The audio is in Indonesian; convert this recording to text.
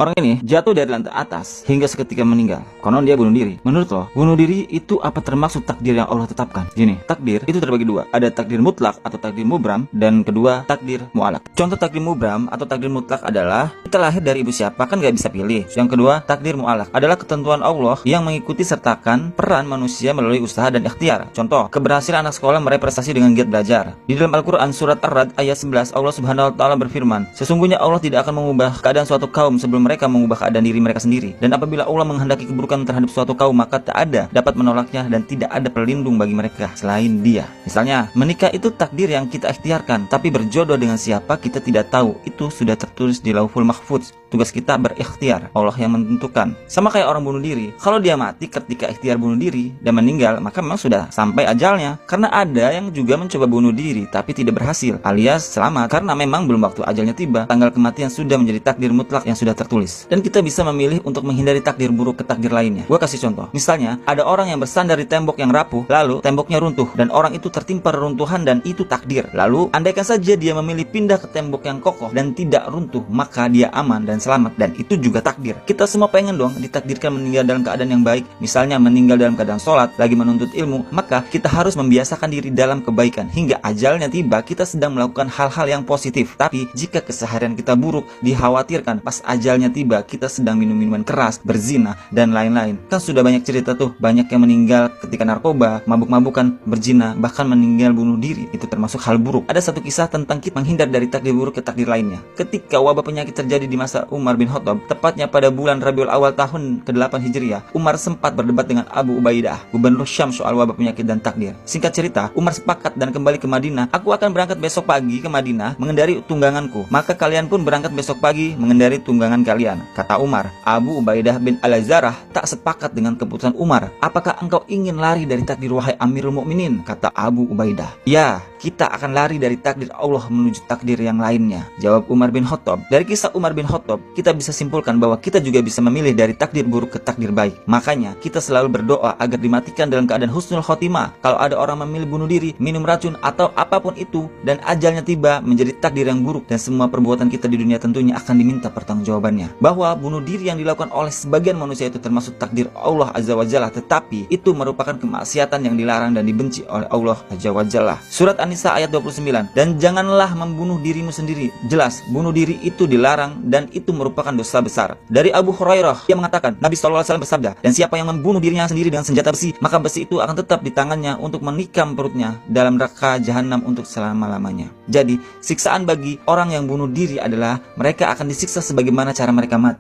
Orang ini jatuh dari lantai atas hingga seketika meninggal. Konon dia bunuh diri. Menurut lo, bunuh diri itu apa termasuk takdir yang Allah tetapkan? Gini, takdir itu terbagi dua. Ada takdir mutlak atau takdir mubram, dan kedua takdir mu'alaq. Contoh takdir mubram atau takdir mutlak adalah kita lahir dari ibu siapa kan gak bisa pilih. Yang kedua, takdir mu'alaq adalah ketentuan Allah yang mengikuti sertakan peran manusia melalui usaha dan ikhtiar. Contoh, keberhasilan anak sekolah meraih prestasi dengan giat belajar. Di dalam Al-Quran surat Ar-Ra'd ayat 11, Allah Subhanahu wa taala berfirman, sesungguhnya Allah tidak akan mengubah keadaan suatu kaum sebelum mereka mengubah keadaan diri mereka sendiri. Dan apabila Allah menghendaki keburukan terhadap suatu kaum, maka tak ada dapat menolaknya dan tidak ada pelindung bagi mereka selain Dia. Misalnya, menikah itu takdir yang kita ikhtiarkan, tapi berjodoh dengan siapa kita tidak tahu. Itu sudah tertulis di Lauhul Mahfuz. Tugas kita berikhtiar, Allah yang menentukan. Sama kayak orang bunuh diri, kalau dia mati ketika ikhtiar bunuh diri dan meninggal, maka memang sudah sampai ajalnya. Karena ada yang juga mencoba bunuh diri tapi tidak berhasil, alias selamat, karena memang belum waktu ajalnya tiba. Tanggal kematian sudah menjadi takdir mutlak yang sudah tertulis. Dan kita bisa memilih untuk menghindari takdir buruk ke takdir lainnya. Gua kasih contoh. Misalnya, ada orang yang bersandar di tembok yang rapuh, lalu temboknya runtuh dan orang itu tertimpa reruntuhan dan itu takdir. Lalu, andaikan saja dia memilih pindah ke tembok yang kokoh dan tidak runtuh, maka dia aman dan selamat, dan itu juga takdir. Kita semua pengen dong ditakdirkan meninggal dalam keadaan yang baik. Misalnya meninggal dalam keadaan sholat, lagi menuntut ilmu, maka kita harus membiasakan diri dalam kebaikan hingga ajalnya tiba kita sedang melakukan hal-hal yang positif. Tapi jika keseharian kita buruk, dikhawatirkan pas ajalnya tiba kita sedang minum minuman keras, berzina, dan lain-lain. Kan sudah banyak cerita tuh, banyak yang meninggal ketika narkoba, mabuk-mabukan, berzina, bahkan meninggal bunuh diri. Itu termasuk hal buruk. Ada satu kisah tentang kita menghindar dari takdir buruk ke takdir lainnya. Ketika wabah penyakit terjadi di masa Umar bin Khattab, tepatnya pada bulan Rabiul Awal tahun ke-8 Hijriah, Umar sempat berdebat dengan Abu Ubaidah, gubernur Syam, soal wabah penyakit dan takdir. Singkat cerita, Umar sepakat dan kembali ke Madinah. Aku akan berangkat besok pagi ke Madinah mengendari tungganganku, maka kalian pun berangkat besok pagi mengendari tunggangan kalian, kata Umar. Abu Ubaidah bin Al-Zarrah tak sepakat dengan keputusan Umar. Apakah engkau ingin lari dari takdir wahai Amirul Mukminin? Kata Abu Ubaidah. Ya, kita akan lari dari takdir Allah menuju takdir yang lainnya, jawab Umar bin Khattab. Dari kisah Umar bin Khattab, kita bisa simpulkan bahwa kita juga bisa memilih dari takdir buruk ke takdir baik. Makanya kita selalu berdoa agar dimatikan dalam keadaan husnul khotimah. Kalau ada orang memilih bunuh diri, minum racun, atau apapun itu, dan ajalnya tiba menjadi takdir yang buruk, dan semua perbuatan kita di dunia tentunya akan diminta pertanggungjawabannya. Bahwa bunuh diri yang dilakukan oleh sebagian manusia itu termasuk takdir Allah Azza wa Jalla, tetapi itu merupakan kemaksiatan yang dilarang dan dibenci oleh Allah Azza wa Jalla. Surat An-Nisa ayat 29. Dan janganlah membunuh dirimu sendiri. Jelas, bunuh diri itu dilarang dan itu merupakan dosa besar. Dari Abu Hurairah, yang mengatakan, Nabi SAW bersabda, dan siapa yang membunuh dirinya sendiri dengan senjata besi, maka besi itu akan tetap di tangannya untuk menikam perutnya dalam neraka jahanam untuk selama-lamanya. Jadi, siksaan bagi orang yang bunuh diri adalah mereka akan disiksa sebagaimana cara mereka mati.